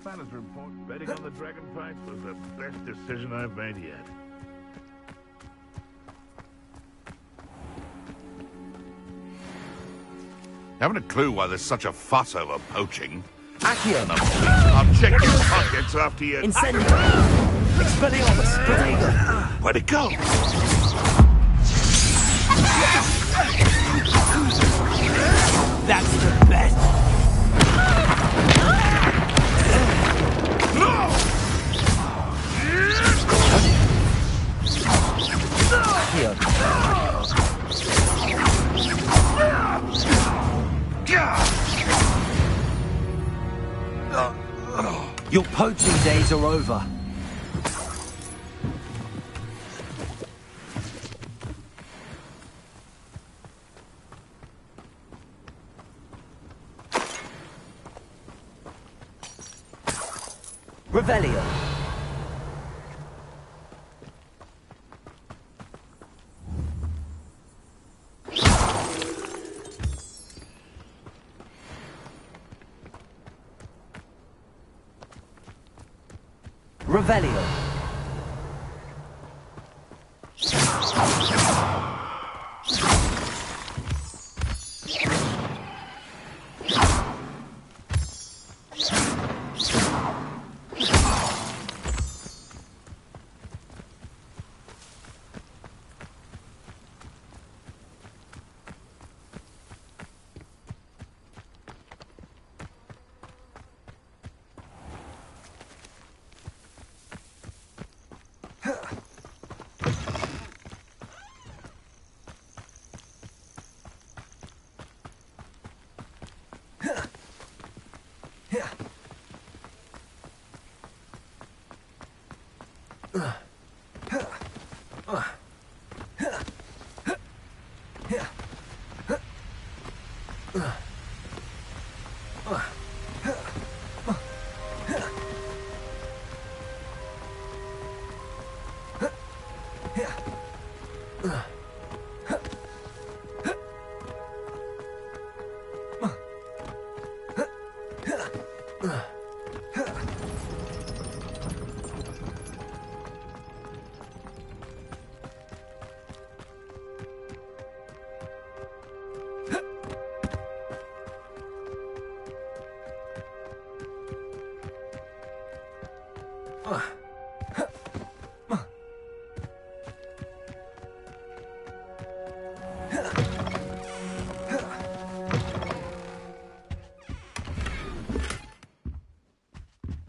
Santa's report, betting on the dragon fights was the best decision I've made yet. Haven't a clue why there's such a fuss over poaching. Accio! I'll check your pockets after you... Incendio! Expelliarmus! Protego! Where'd it go? That's the best! No! Accio! Your poaching days are over. Revelio. Revelio.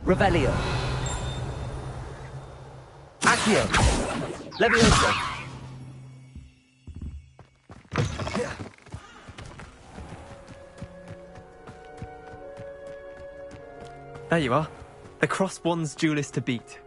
Revelio. Accio. Levioso. There you are. The crossed one's duelist to beat.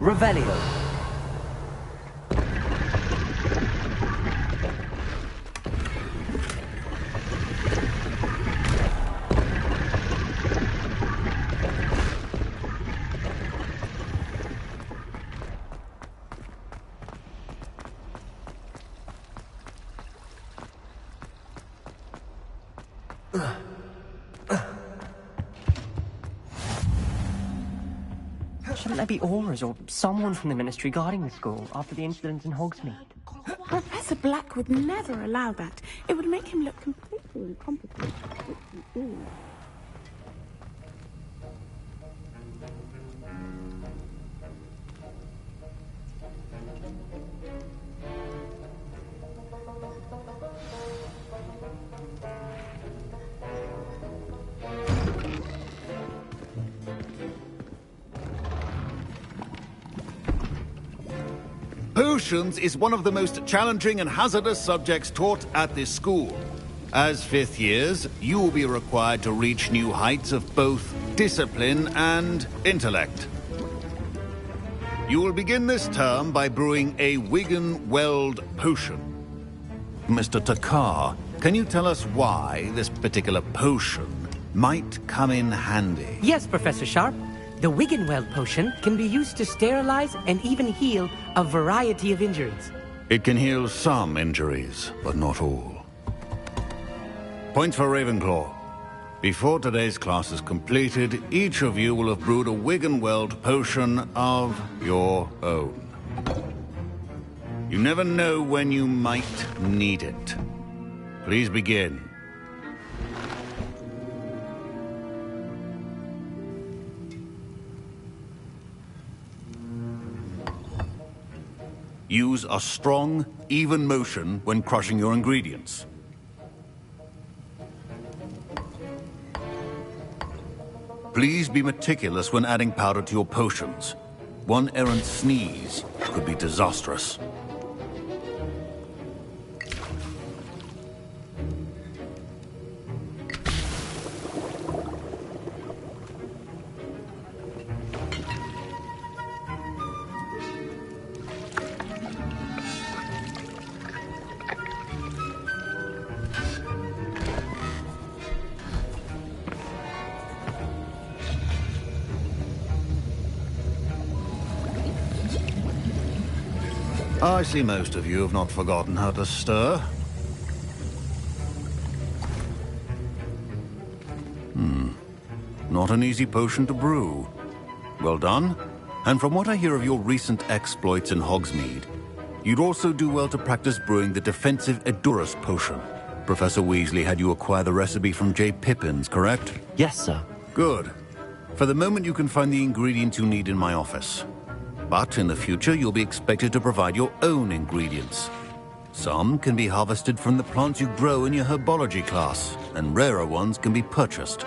Revelio. Shouldn't there be aurors or someone from the ministry guarding the school after the incident in Hogsmeade? Professor Black would never allow that. It would make him look completely incompetent. Potions is one of the most challenging and hazardous subjects taught at this school. As fifth years, you will be required to reach new heights of both discipline and intellect. You will begin this term by brewing a Wigan-Weld potion. Mr. Takar, can you tell us why this particular potion might come in handy? Yes, Professor Sharp. The Wigan-Weld potion can be used to sterilize and even heal a variety of injuries. It can heal some injuries, but not all. Points for Ravenclaw. Before today's class is completed, each of you will have brewed a Wigan-Weld potion of your own. You never know when you might need it. Please begin. Use a strong, even motion when crushing your ingredients. Please be meticulous when adding powder to your potions. One errant sneeze could be disastrous. I see most of you have not forgotten how to stir. Not an easy potion to brew. Well done. And from what I hear of your recent exploits in Hogsmeade, you'd also do well to practice brewing the defensive Edurus potion. Professor Weasley had you acquire the recipe from J. Pippin's, correct? Yes, sir. Good. For the moment, you can find the ingredients you need in my office. But in the future, you'll be expected to provide your own ingredients. Some can be harvested from the plants you grow in your herbology class, and rarer ones can be purchased.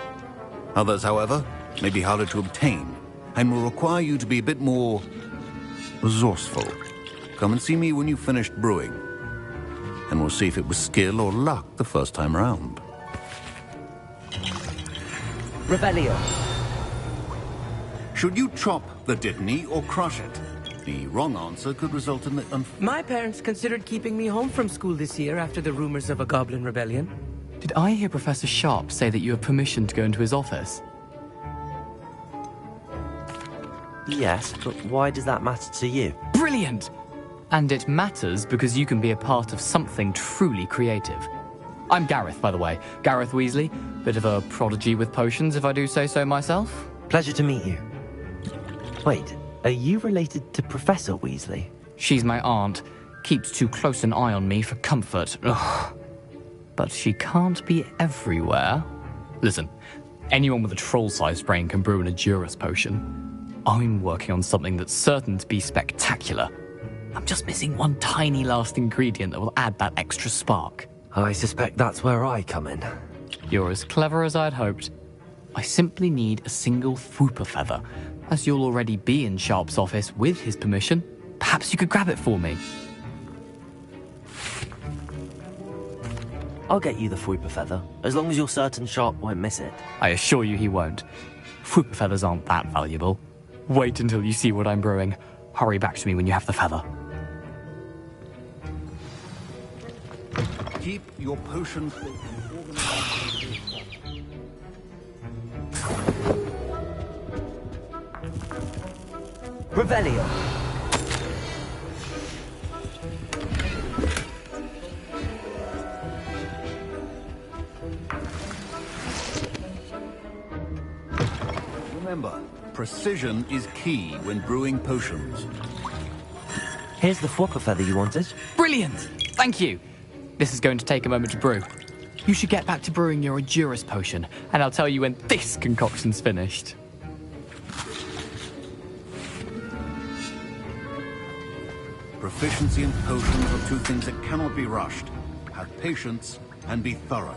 Others, however, may be harder to obtain, and will require you to be a bit more resourceful. Come and see me when you've finished brewing, and we'll see if it was skill or luck the first time round. Revelio. Should you chop the Dittany or crush it? The wrong answer could result in the My parents considered keeping me home from school this year after the rumors of a goblin rebellion. Did I hear Professor Sharp say that you have permission to go into his office? Yes, but why does that matter to you? Brilliant! And it matters because you can be a part of something truly creative. I'm Gareth, by the way. Gareth Weasley. Bit of a prodigy with potions, if I do say so myself. Pleasure to meet you. Wait, are you related to Professor Weasley? She's my aunt. Keeps too close an eye on me for comfort. Ugh. But she can't be everywhere. Listen, anyone with a troll-sized brain can brew an Edurus potion. I'm working on something that's certain to be spectacular. I'm just missing one tiny last ingredient that will add that extra spark. I suspect that's where I come in. You're as clever as I'd hoped. I simply need a single Fwooper feather. As you'll already be in Sharp's office with his permission, perhaps you could grab it for me. I'll get you the Fwooper feather, as long as you're certain Sharp won't miss it. I assure you he won't. Fwooper feathers aren't that valuable. Wait until you see what I'm brewing. Hurry back to me when you have the feather. keep your potions Revelio. Remember, precision is key when brewing potions. Here's the flopper feather you wanted. Brilliant! Thank you. This is going to take a moment to brew. You should get back to brewing your Endurance potion, and I'll tell you when this concoction's finished. Proficiency and potions are two things that cannot be rushed. Have patience and be thorough.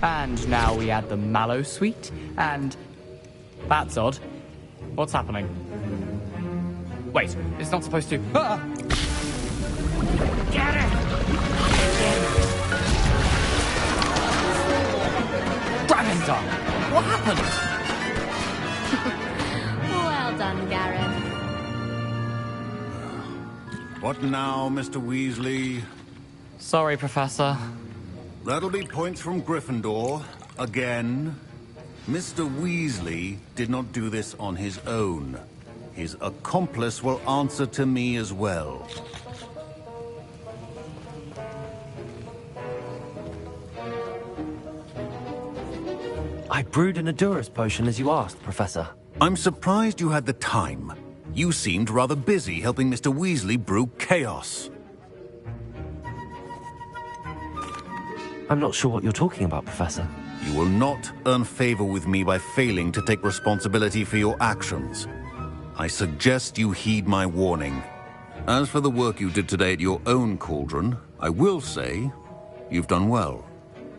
And now we add the mallow sweet, and... That's odd. What's happening? Wait, it's not supposed to... Ah! Get it! Dragon tongue! What happened? Well done, Gareth. What now, Mr. Weasley? Sorry, Professor. That'll be points from Gryffindor. Again. Mr. Weasley did not do this on his own. His accomplice will answer to me as well. I brewed an Endurance potion as you asked, Professor. I'm surprised you had the time. You seemed rather busy helping Mr. Weasley brew chaos. I'm not sure what you're talking about, Professor. You will not earn favor with me by failing to take responsibility for your actions. I suggest you heed my warning. As for the work you did today at your own cauldron, I will say you've done well.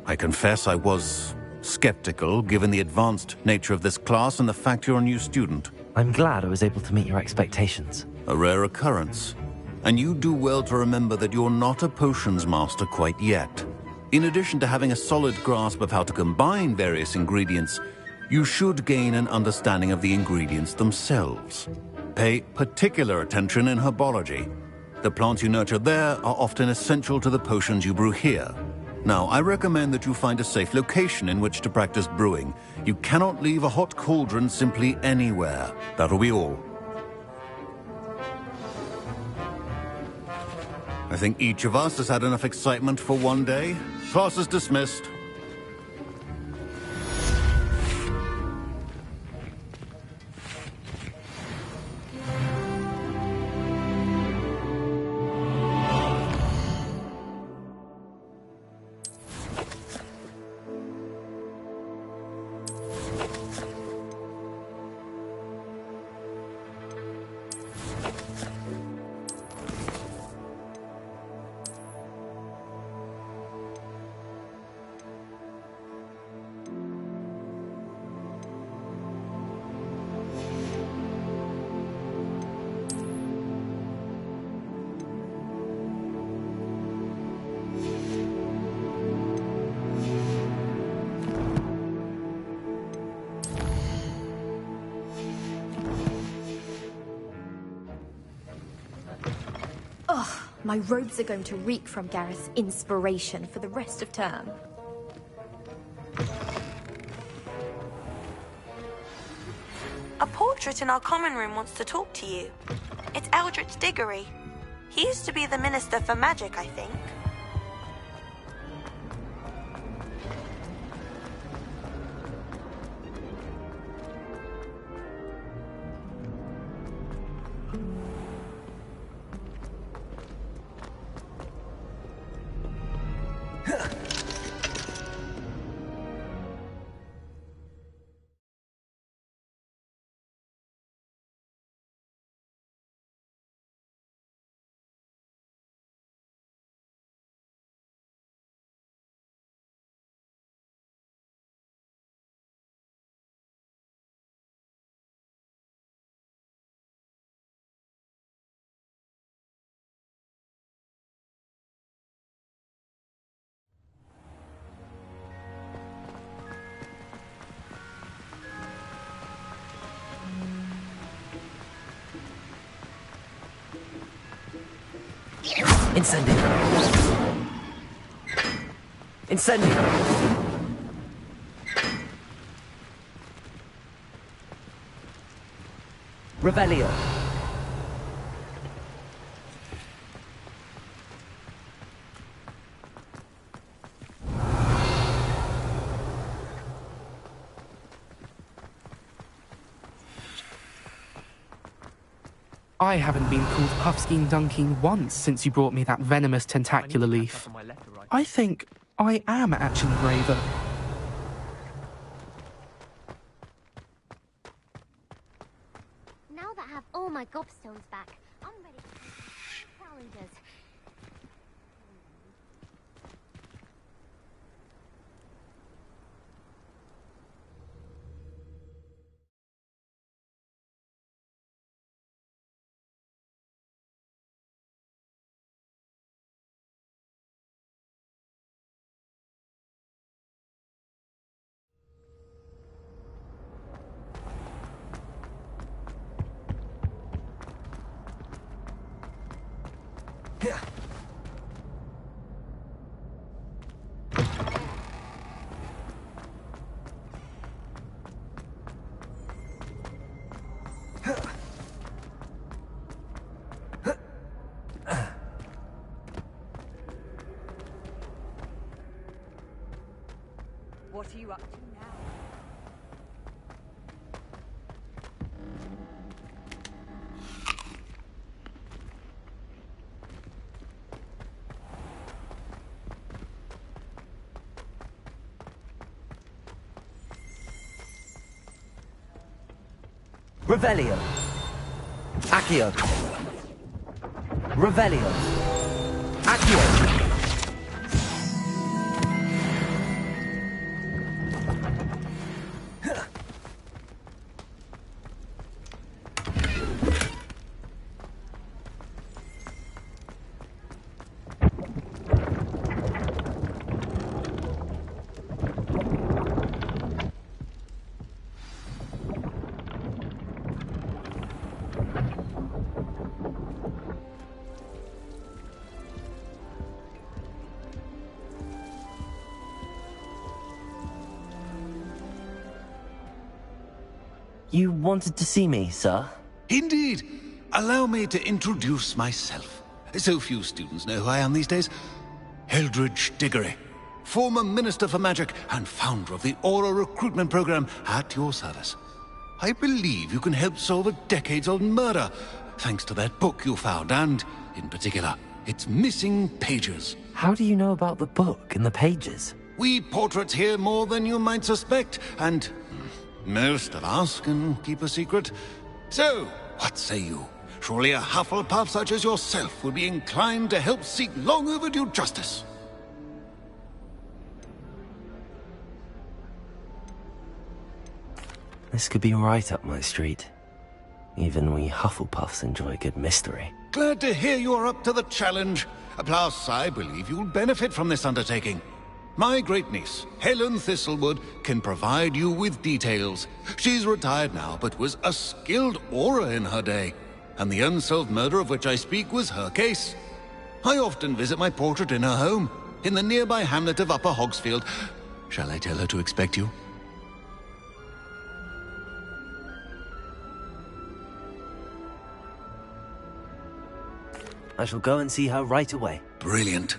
I confess I was skeptical, given the advanced nature of this class and the fact you're a new student. I'm glad I was able to meet your expectations. A rare occurrence. And you do well to remember that you're not a potions master quite yet. In addition to having a solid grasp of how to combine various ingredients, you should gain an understanding of the ingredients themselves. Pay particular attention in herbology. The plants you nurture there are often essential to the potions you brew here. Now, I recommend that you find a safe location in which to practice brewing. You cannot leave a hot cauldron simply anywhere. That'll be all. I think each of us has had enough excitement for one day. Class is dismissed. My robes are going to reek from Gareth's inspiration for the rest of term. A portrait in our common room wants to talk to you. It's Eldritch Diggory. He used to be the Minister for Magic, I think. Incendio. Incendio. Revelio. I haven't been called Puffskein Dunking once since you brought me that venomous tentacular leaf. I think I am actually braver. Now that I have all my gobstones back, I'm ready for challenges. What are you up to now? Revelio. Accio. Revelio. Accio. You wanted to see me, sir? Indeed. Allow me to introduce myself. So few students know who I am these days. Eldridge Diggory, former Minister for Magic and founder of the Aura Recruitment Program, at your service. I believe you can help solve a decades-old murder, thanks to that book you found, and, in particular, its missing pages. How do you know about the book and the pages? We portraits hear more than you might suspect, and most of us can keep a secret. So, what say you? Surely a Hufflepuff such as yourself would be inclined to help seek long overdue justice. This could be right up my street. Even we Hufflepuffs enjoy a good mystery. Glad to hear you are up to the challenge. Plus, I believe you'll benefit from this undertaking. My great-niece, Helen Thistlewood, can provide you with details. She's retired now, but was a skilled aura in her day. And the unsolved murder of which I speak was her case. I often visit my portrait in her home, in the nearby hamlet of Upper Hogsfield. Shall I tell her to expect you? I shall go and see her right away. Brilliant.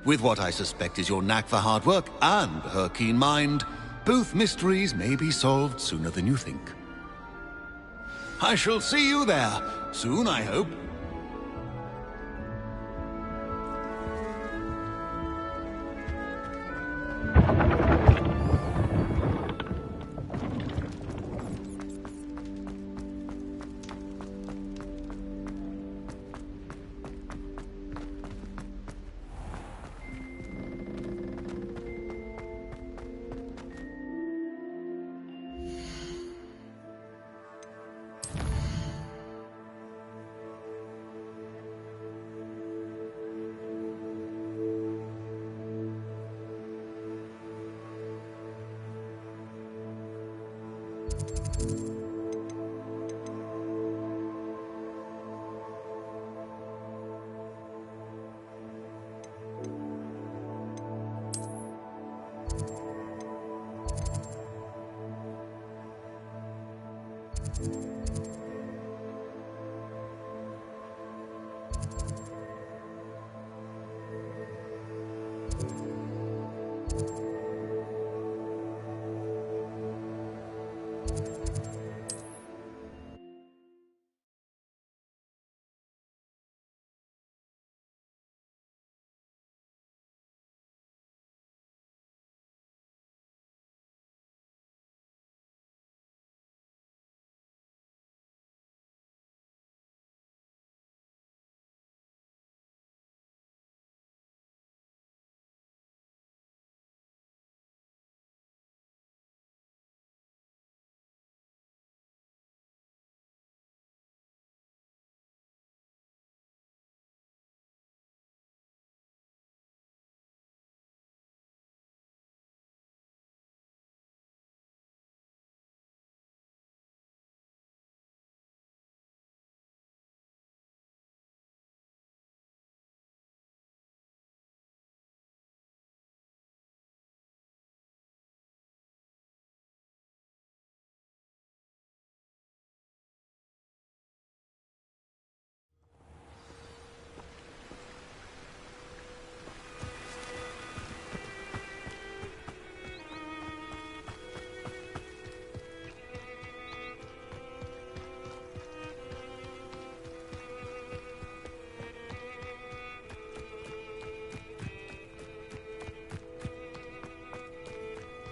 With what I suspect is your knack for hard work and her keen mind, both mysteries may be solved sooner than you think. I shall see you there, soon I hope.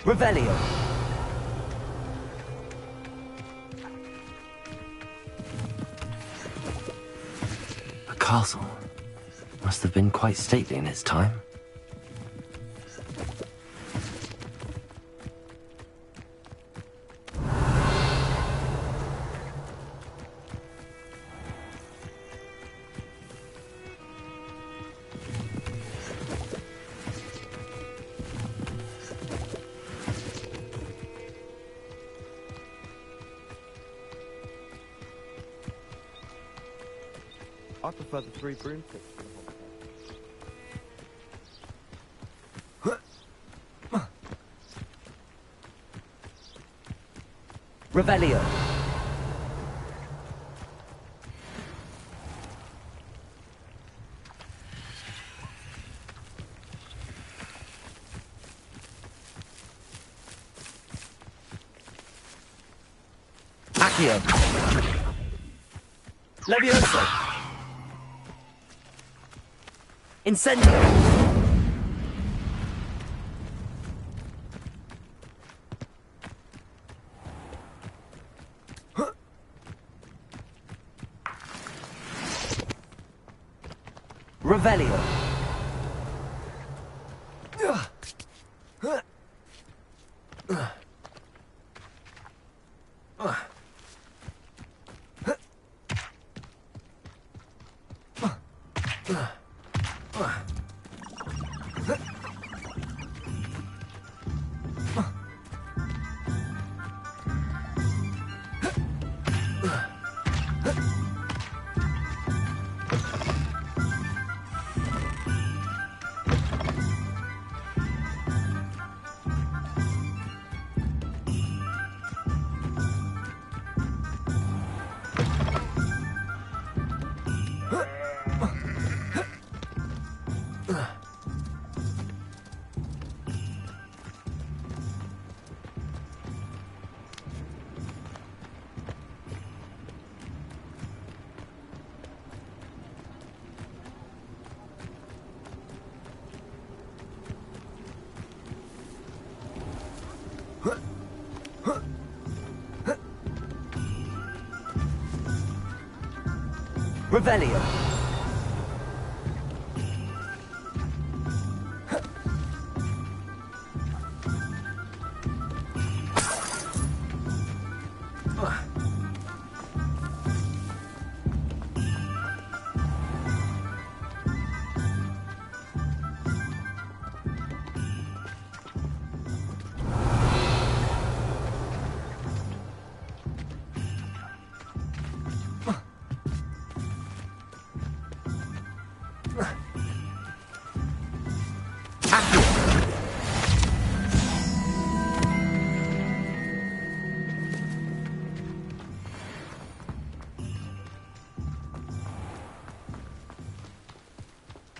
Revelio. A castle. Must have been quite stately in its time. I prefer the 3 broomsticks. Revelio. Accio. Levioso. Incendio. Revelio. Revelio.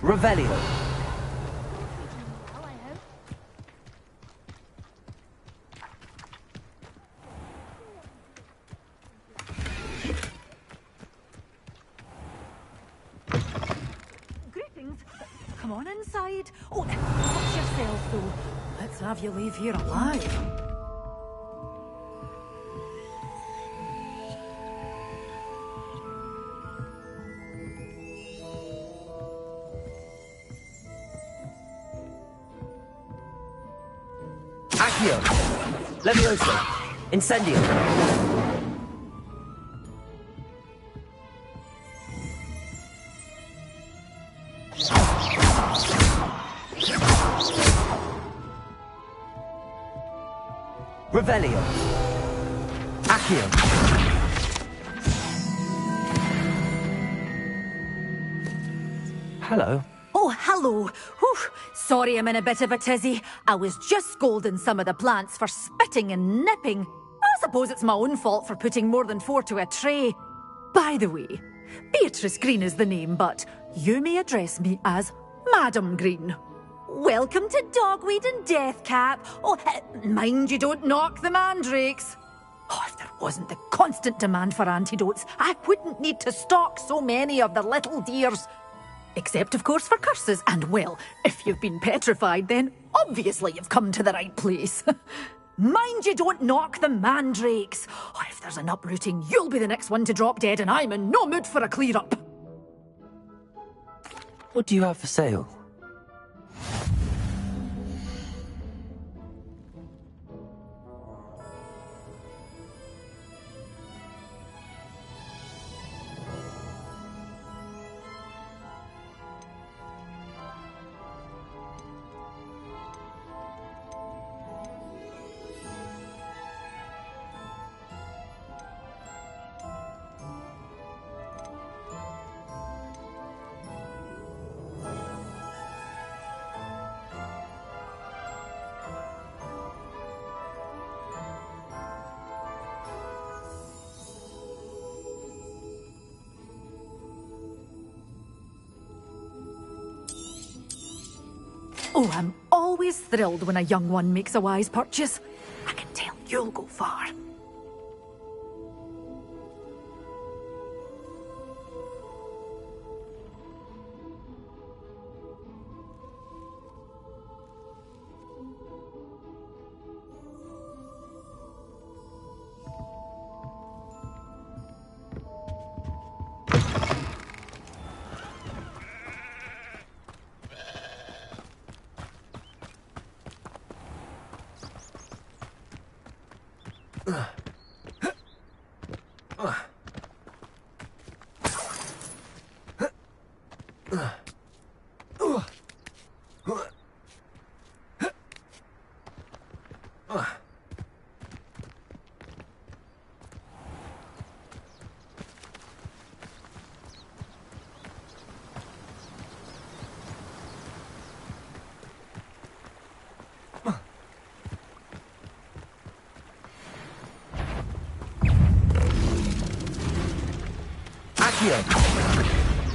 Revelio. Greetings. Come on inside. Oh, watch yourself, though. Let's have you leave here alive. Accio. Levioso. Incendio. Revelio. Accio. Hello. Oh, hello. Whew. Sorry I'm in a bit of a tizzy. I was just scolding some of the plants for spitting and nipping. I suppose it's my own fault for putting more than 4 to a tray. By the way, Beatrice Green is the name, but you may address me as Madam Green. Welcome to Dogweed and Deathcap. Oh, mind you don't knock the mandrakes. Oh, if there wasn't the constant demand for antidotes, I wouldn't need to stock so many of the little dears. Except, of course, for curses. And, well, if you've been petrified, then obviously you've come to the right place. Mind you don't knock the mandrakes. Oh, if there's an uprooting, you'll be the next one to drop dead, and I'm in no mood for a clear-up. What do you have for sale? Oh, I'm always thrilled when a young one makes a wise purchase. I can tell you'll go far.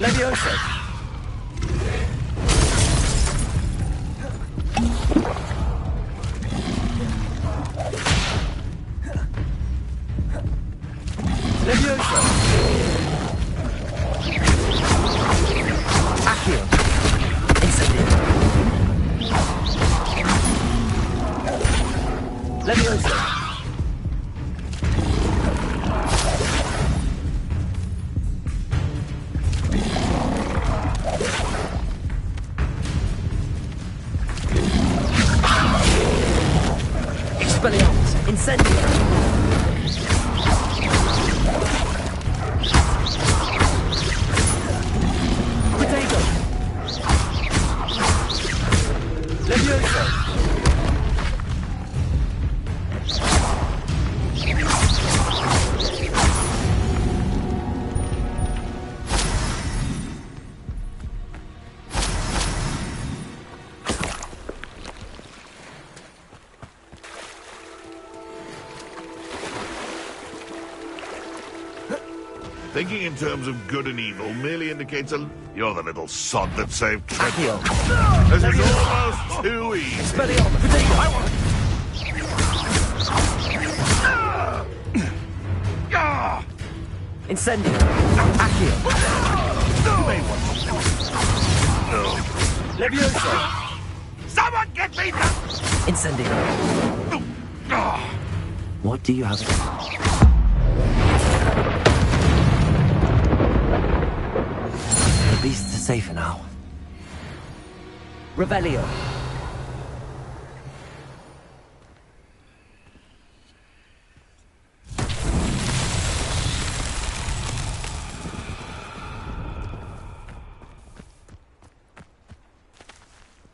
Levioso! Levioso! Accio! Incendio! Levioso! Incendio! Potato! Levioso! Thinking in terms of good and evil merely indicates a... You're the little sod that saved Trevor. This is almost too easy. Expelliarmus! Potato! I want... Incendio! Accio! You may want to... Levioso! Someone get me the... Incendio! What do you have? The beasts are safer now. Revelio!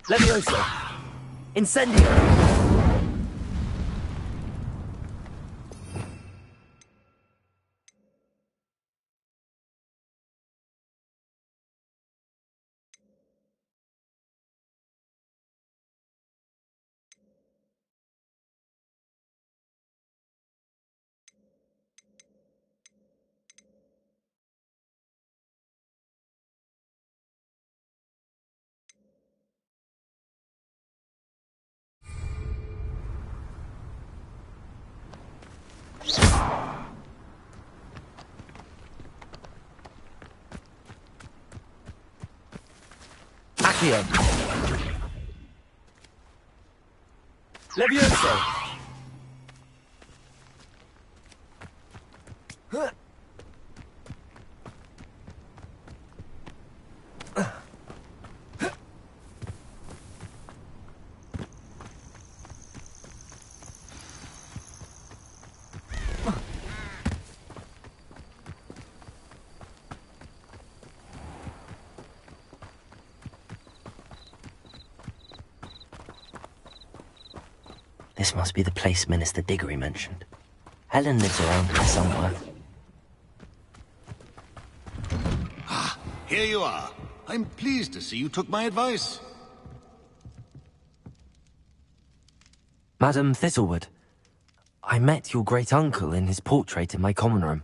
Levioso! Incendio! Accio. Levioso! This must be the place Minister Diggory mentioned. Helen lives around here somewhere. Ah, here you are. I'm pleased to see you took my advice. Madam Thistlewood, I met your great-uncle in his portrait in my common room.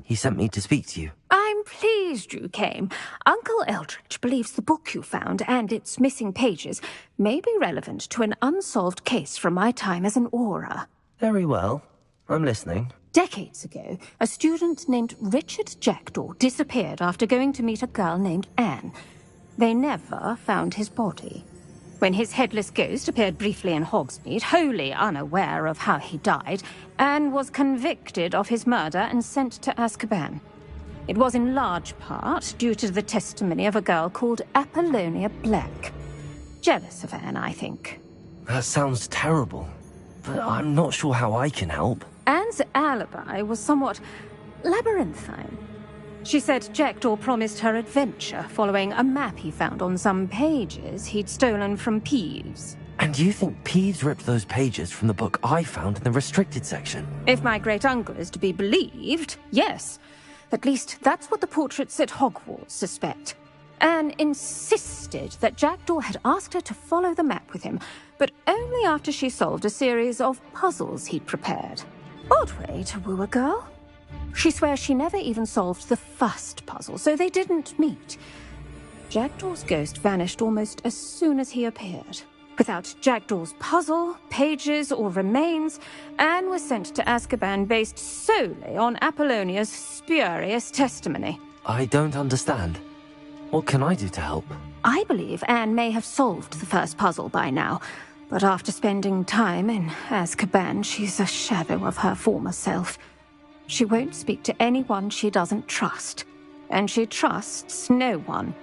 He sent me to speak to you. I'm pleased you came. Uncle Eldridge believes the book you found and its missing pages may be relevant to an unsolved case from my time as an Auror. Very well. I'm listening. Decades ago, a student named Richard Jackdaw disappeared after going to meet a girl named Anne. They never found his body. When his headless ghost appeared briefly in Hogsmeade, wholly unaware of how he died, Anne was convicted of his murder and sent to Azkaban. It was in large part due to the testimony of a girl called Apollonia Black. Jealous of Anne, I think. That sounds terrible, but I'm not sure how I can help. Anne's alibi was somewhat labyrinthine. She said Jackdaw promised her adventure following a map he found on some pages he'd stolen from Peeves. And you think Peeves ripped those pages from the book I found in the restricted section? If my great-uncle is to be believed, yes. At least that's what the portraits at Hogwarts suspect. Anne insisted that Jackdaw had asked her to follow the map with him, but only after she solved a series of puzzles he'd prepared. Odd way to woo a girl. She swears she never even solved the first puzzle, so they didn't meet. Jackdaw's ghost vanished almost as soon as he appeared. Without Jackdaw's puzzle, pages, or remains, Anne was sent to Azkaban based solely on Apollonia's spurious testimony. I don't understand. What can I do to help? I believe Anne may have solved the first puzzle by now, but after spending time in Azkaban, she's a shadow of her former self. She won't speak to anyone she doesn't trust, and she trusts no one.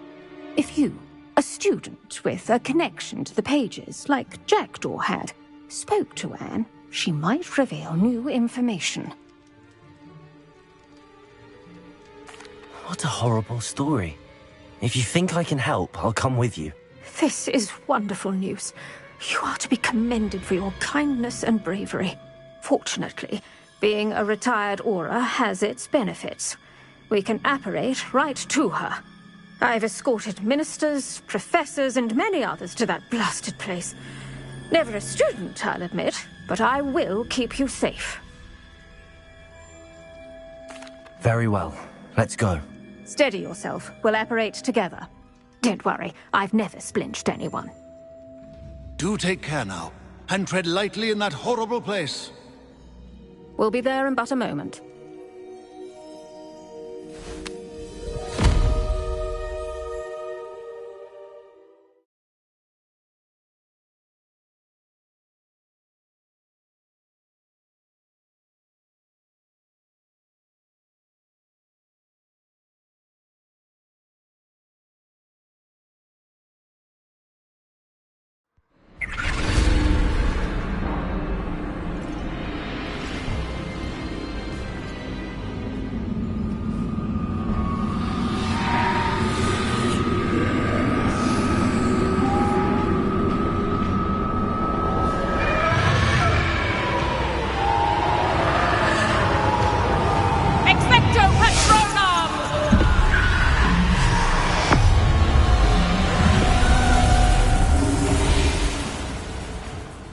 If you, a student with a connection to the pages, like Jackdaw had, spoke to Anne, she might reveal new information. What a horrible story. If you think I can help, I'll come with you. This is wonderful news. You are to be commended for your kindness and bravery. Fortunately, being a retired Auror has its benefits. We can apparate right to her. I've escorted ministers, professors, and many others to that blasted place. Never a student, I'll admit, but I will keep you safe. Very well. Let's go. Steady yourself. We'll apparate together. Don't worry, I've never splinched anyone. Do take care now, and tread lightly in that horrible place. We'll be there in but a moment.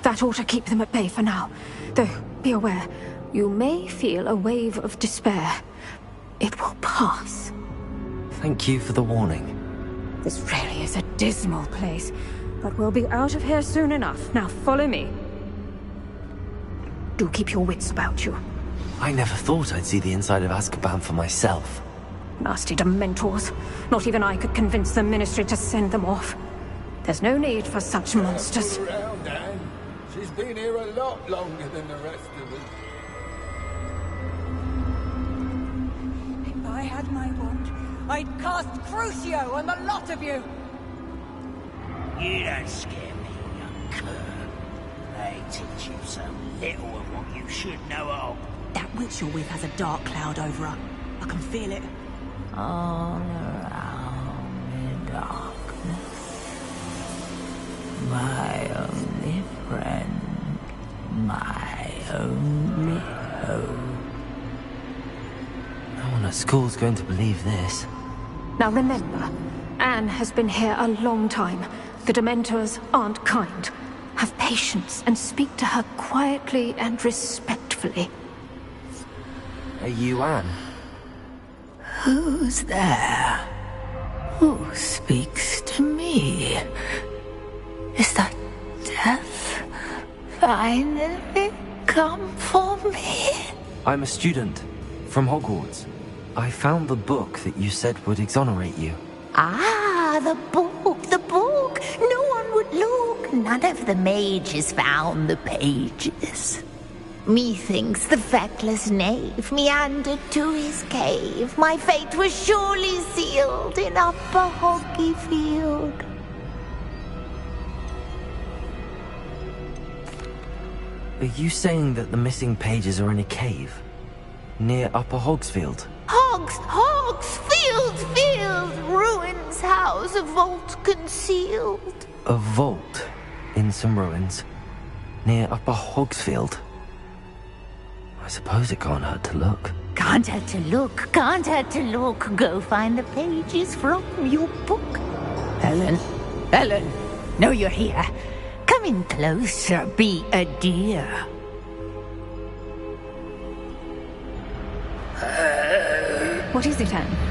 That ought to keep them at bay for now. Though, be aware, you may feel a wave of despair. It will pass. Thank you for the warning. This really is a dismal place, but we'll be out of here soon enough. Now follow me. Do keep your wits about you. I never thought I'd see the inside of Azkaban for myself. Nasty Dementors. Not even I could convince the Ministry to send them off. There's no need for such monsters. Help her around, Anne. She's been here a lot longer than the rest of us. If I had my wand, I'd cast Crucio on the lot of you! You don't scare me, young cur. They teach you so little of what you should know of. That witch you're with has a dark cloud over her. I can feel it. All around in darkness. My only friend. My only hope. No one at school's going to believe this. Now remember, Anne has been here a long time. The Dementors aren't kind. Have patience and speak to her quietly and respectfully. Are you Anne? Who's there? Who speaks to me? Is that death finally come for me? I'm a student from Hogwarts. I found the book that you said would exonerate you. Ah, the book, the book. No one would look. None of the mages found the pages. Methinks the feckless knave meandered to his cave. My fate was surely sealed in Upper Hoggyfield. Are you saying that the missing pages are in a cave? Near Upper Hogsfield? Field, ruins house, a vault concealed. A vault in some ruins? Near Upper Hogsfield? I suppose it can't hurt to look. Can't hurt to look, can't hurt to look. Go find the pages from your book. Helen, know you're here. Come in closer, be a dear. What is it, Anne?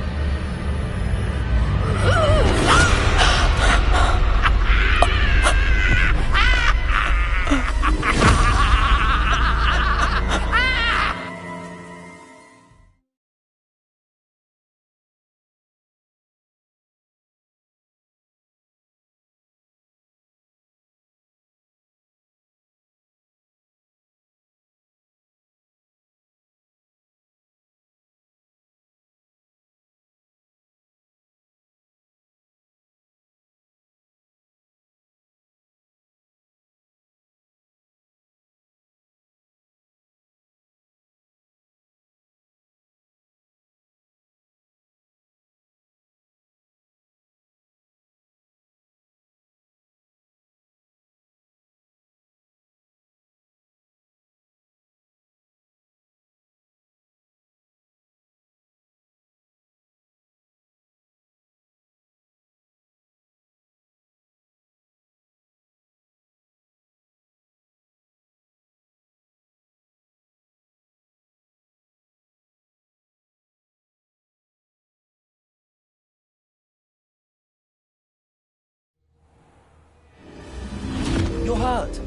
You're hurt.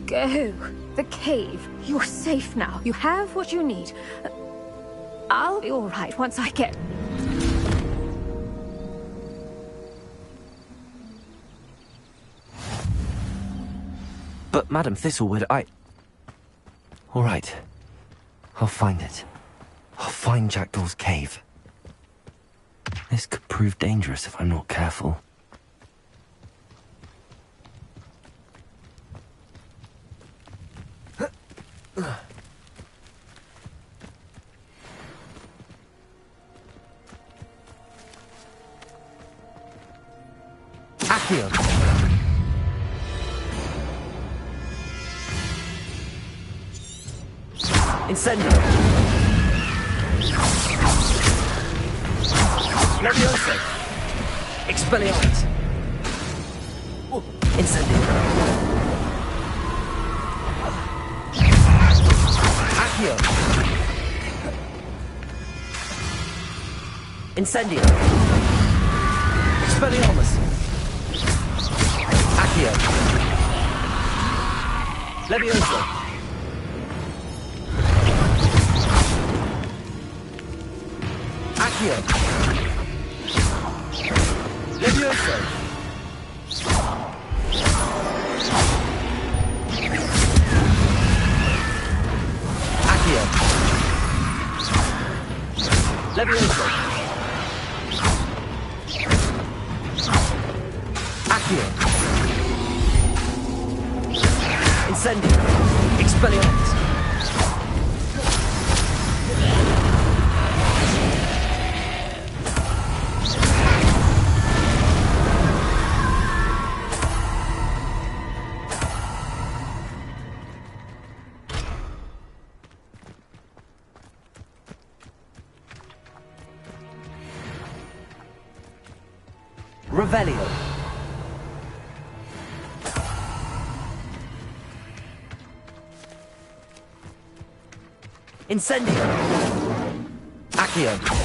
Go. The cave. You're safe now. You have what you need. I'll be all right once I get... But, Madam Thistlewood, All right. I'll find it. I'll find Jackdaw's cave. This could prove dangerous if I'm not careful. Accio! Incendio! Levioso! Expelliarmus! Incendio! Accio! Incendio! Expelliarmus! Accio! Levioso! Accio! Levioso! Incendio! Expelliarmus! Revelio. Incendio. Accio.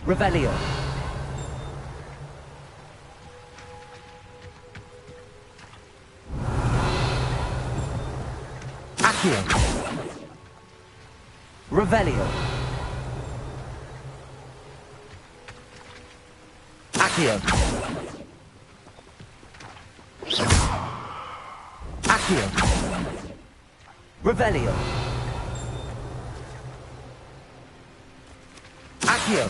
Revelio. Accio. Revelio. Accio. Accio. Revelio. Accio.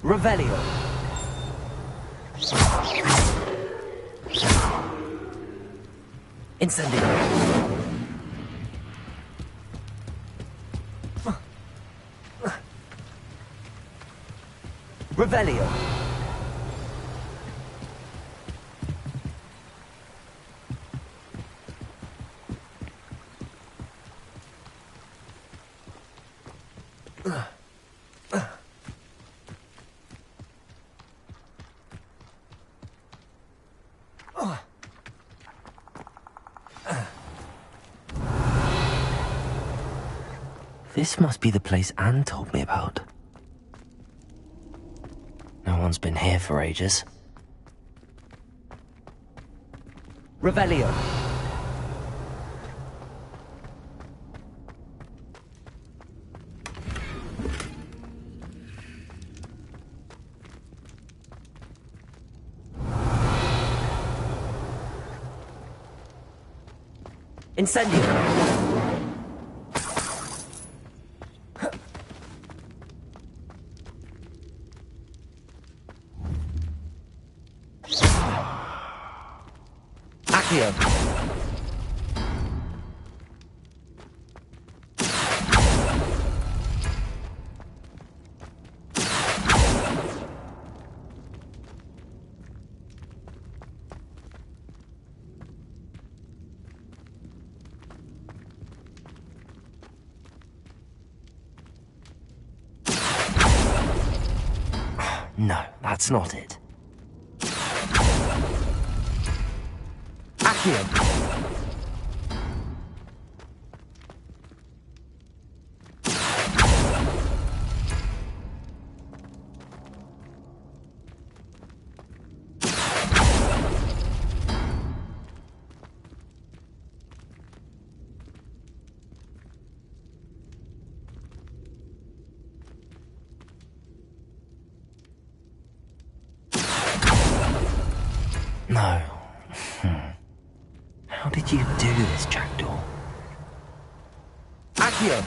Revelio. Incendio. Revelio. This must be the place Anne told me about. No one's been here for ages. Revelio. Incendio. Accio. No, that's not it. Accio. No. How did you do this, Jackdaw? Accio!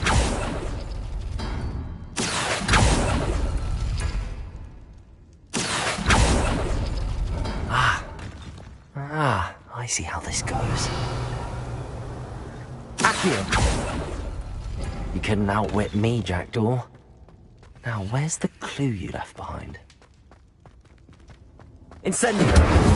I see how this goes. Accio! You couldn't outwit me, Jackdaw. Now, where's the clue you left behind? Incendio!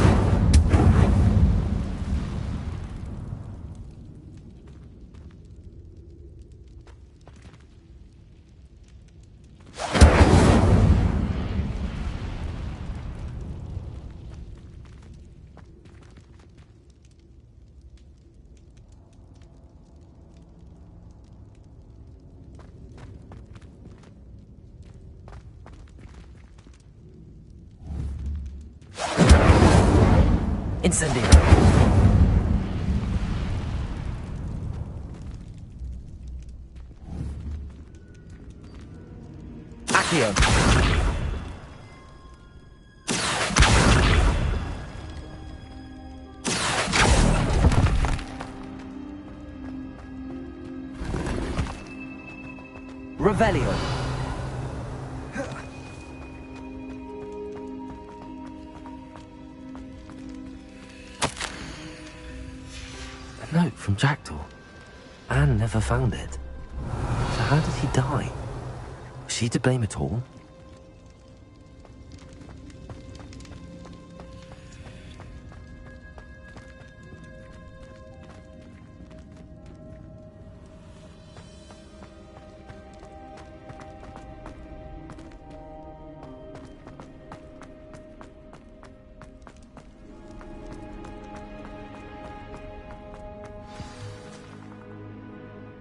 Incendio! Accio! Revelio! A note from Jackdaw. Anne never found it. So how did he die? Was she to blame at all?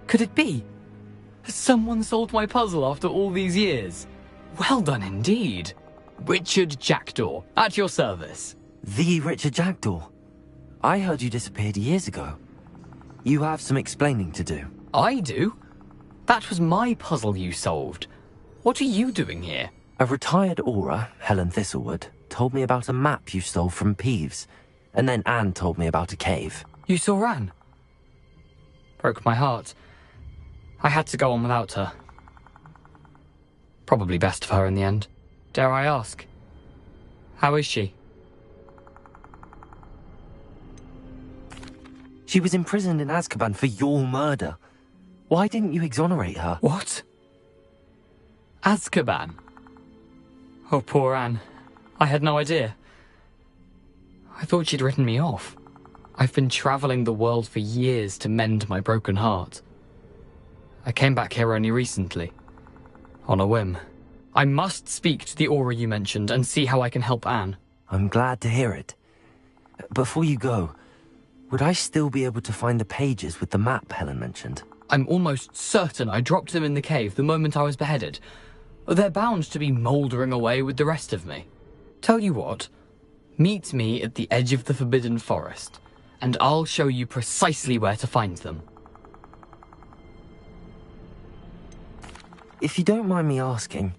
Could it be? Has someone solved my puzzle after all these years? Well done indeed. Richard Jackdaw, at your service. The Richard Jackdaw? I heard you disappeared years ago. You have some explaining to do. I do? That was my puzzle you solved. What are you doing here? A retired Aura, Helen Thistlewood, told me about a map you stole from Peeves, and then Anne told me about a cave. You saw Anne? Broke my heart. I had to go on without her. Probably best of her in the end. Dare I ask? How is she? She was imprisoned in Azkaban for your murder. Why didn't you exonerate her? What? Azkaban? Oh, poor Anne. I had no idea. I thought she'd written me off. I've been travelling the world for years to mend my broken heart. I came back here only recently. On a whim. I must speak to the Aura you mentioned and see how I can help Anne. I'm glad to hear it. Before you go, would I still be able to find the pages with the map Helen mentioned? I'm almost certain I dropped them in the cave the moment I was beheaded. They're bound to be mouldering away with the rest of me. Tell you what, meet me at the edge of the Forbidden Forest, and I'll show you precisely where to find them. If you don't mind me asking,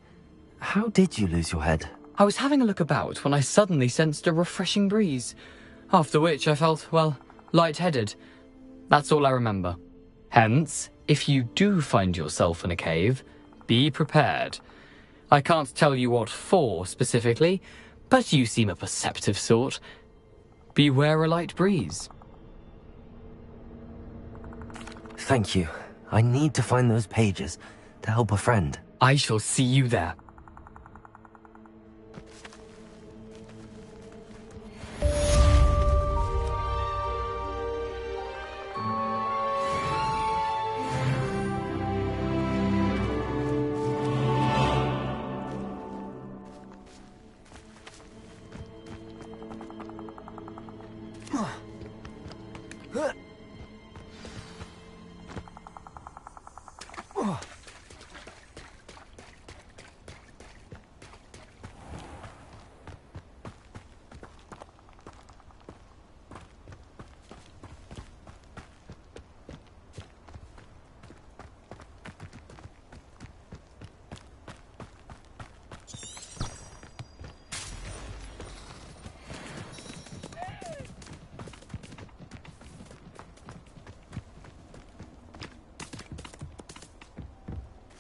how did you lose your head? I was having a look about when I suddenly sensed a refreshing breeze, after which I felt, well, lightheaded. That's all I remember. Hence, if you do find yourself in a cave, be prepared. I can't tell you what for specifically, but you seem a perceptive sort. Beware a light breeze. Thank you. I need to find those pages to help a friend. I shall see you there.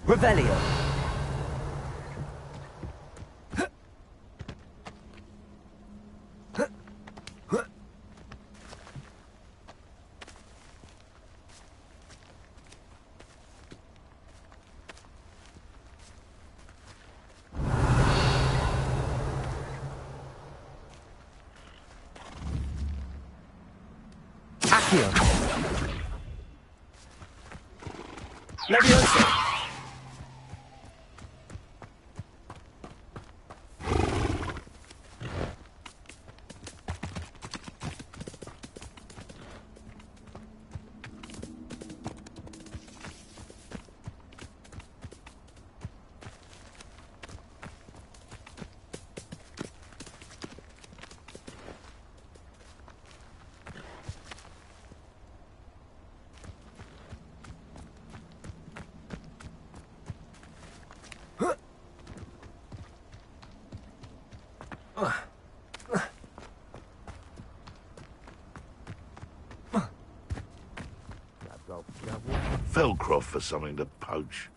Revelio! Accio. Levioso. Velcroft for something to poach.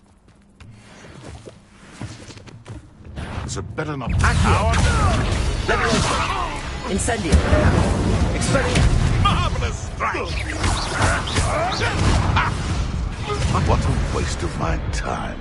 So better not. Incendio. Expelliarmus. Marvelous strike! What a waste of my time.